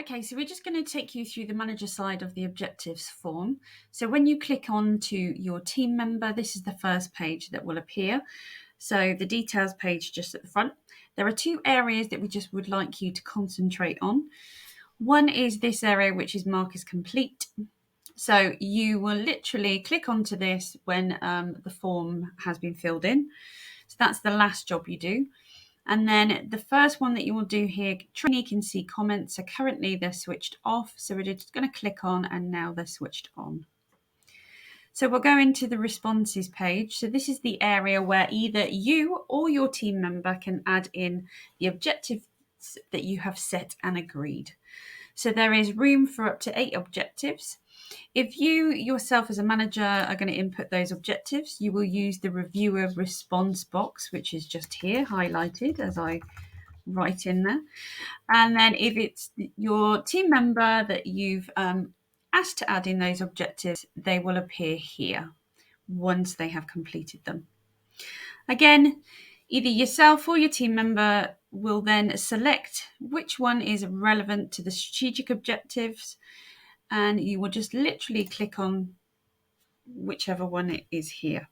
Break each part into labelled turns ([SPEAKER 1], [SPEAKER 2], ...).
[SPEAKER 1] Okay, so we're just going to take you through the manager side of the objectives form. So when you click on to your team member, this is the first page that will appear. So the details page just at the front. There are two areas that we just would like you to concentrate on. One is this area, which is mark as complete. So you will literally click onto this when the form has been filled in. So that's the last job you do. And then the first one that you will do here, trainee can see comments. So currently they're switched off. So we're just going to click on and now they're switched on. So we'll go into the responses page. So this is the area where either you or your team member can add in the objectives that you have set and agreed. So there is room for up to 8 objectives. If you yourself as a manager are going to input those objectives, you will use the reviewer response box, which is just here highlighted as I write in there. And then if it's your team member that you've asked to add in those objectives, they will appear here once they have completed them. Again, either yourself or your team member will then select which one is relevant to the strategic objectives, and you will just literally click on whichever one it is here.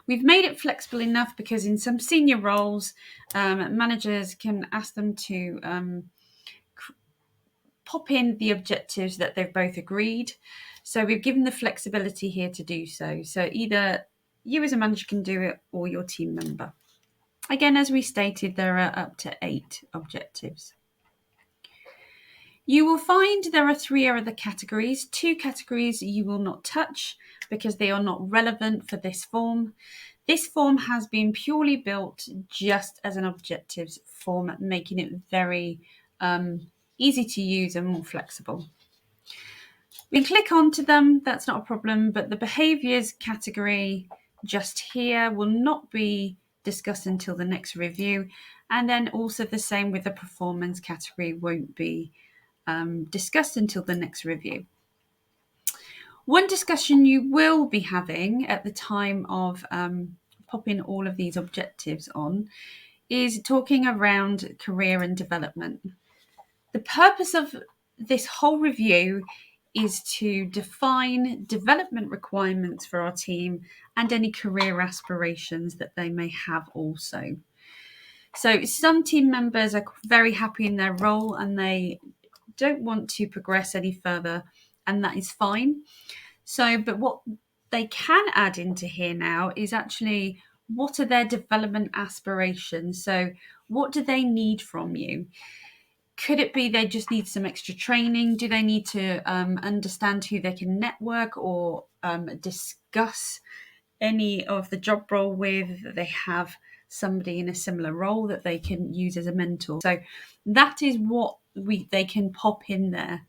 [SPEAKER 1] We've made it flexible enough because in some senior roles, managers can ask them to pop in the objectives that they've both agreed. So we've given the flexibility here to do so. So either you as a manager can do it or your team member. Again, as we stated, there are up to 8 objectives. You will find there are 3 other categories. 2 categories you will not touch because they are not relevant for this form. This form has been purely built just as an objectives form, making it very easy to use and more flexible. We can click onto them, that's not a problem, but the behaviours category just here will not be discussed until the next review. And then also the same with the performance category won't be discussed until the next review. One discussion you will be having at the time of popping all of these objectives on is talking around career and development. The purpose of this whole review is to define development requirements for our team and any career aspirations that they may have also. So some team members are very happy in their role and they don't want to progress any further, and that is fine. So, but what they can add into here now is actually what are their development aspirations? So what do they need from you? Could it be they just need some extra training? Do they need to understand who they can network or discuss any of the job role with? That they have somebody in a similar role that they can use as a mentor. So that is what they can pop in there.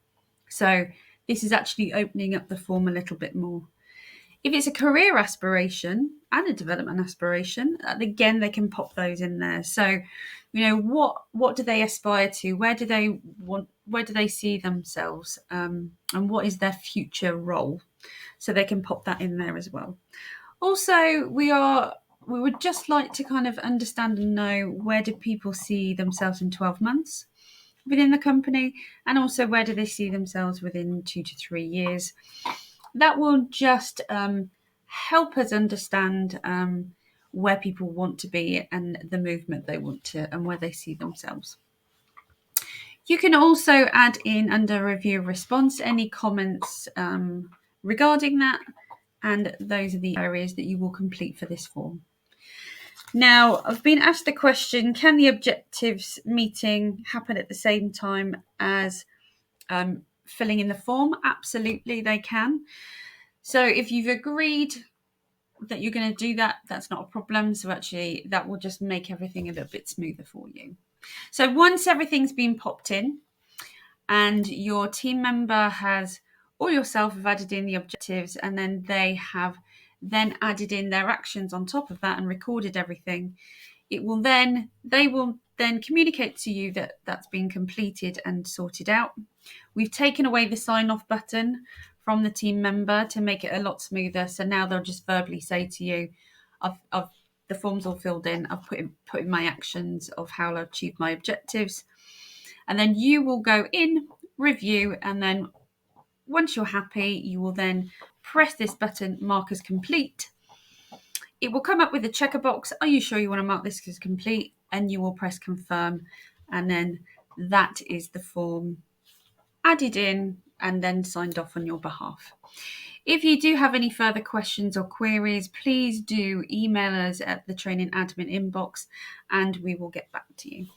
[SPEAKER 1] So this is actually opening up the form a little bit more. If it's a career aspiration and a development aspiration, again, they can pop those in there. So, you know, what do they aspire to? Where do they want? Where do they see themselves? And what is their future role? So they can pop that in there as well. Also, we would just like to kind of understand and know where do people see themselves in 12 months within the company, and also where do they see themselves within 2 to 3 years. That will just help us understand where people want to be and the movement they want to and where they see themselves. You can also add in under review response any comments regarding that, and those are the areas that you will complete for this form. Now, I've been asked the question, can the objectives meeting happen at the same time as filling in the form? Absolutely, they can. So if you've agreed that you're going to do that, that's not a problem. So actually, that will just make everything a little bit smoother for you. So once everything's been popped in and your team member has or yourself have added in the objectives, and then they have then added in their actions on top of that and recorded everything, they will then communicate to you that that's been completed and sorted out. We've taken away the sign off button from the team member to make it a lot smoother. So now they'll just verbally say to you, I've the form's all filled in, I've put in my actions of how I'll achieve my objectives. And then you will go in, review, and then once you're happy, you will then press this button, mark as complete. It will come up with a checker box. Are you sure you want to mark this as complete? And you will press confirm. And then that is the form added in and then signed off on your behalf. If you do have any further questions or queries, please do email us at the training admin inbox and we will get back to you.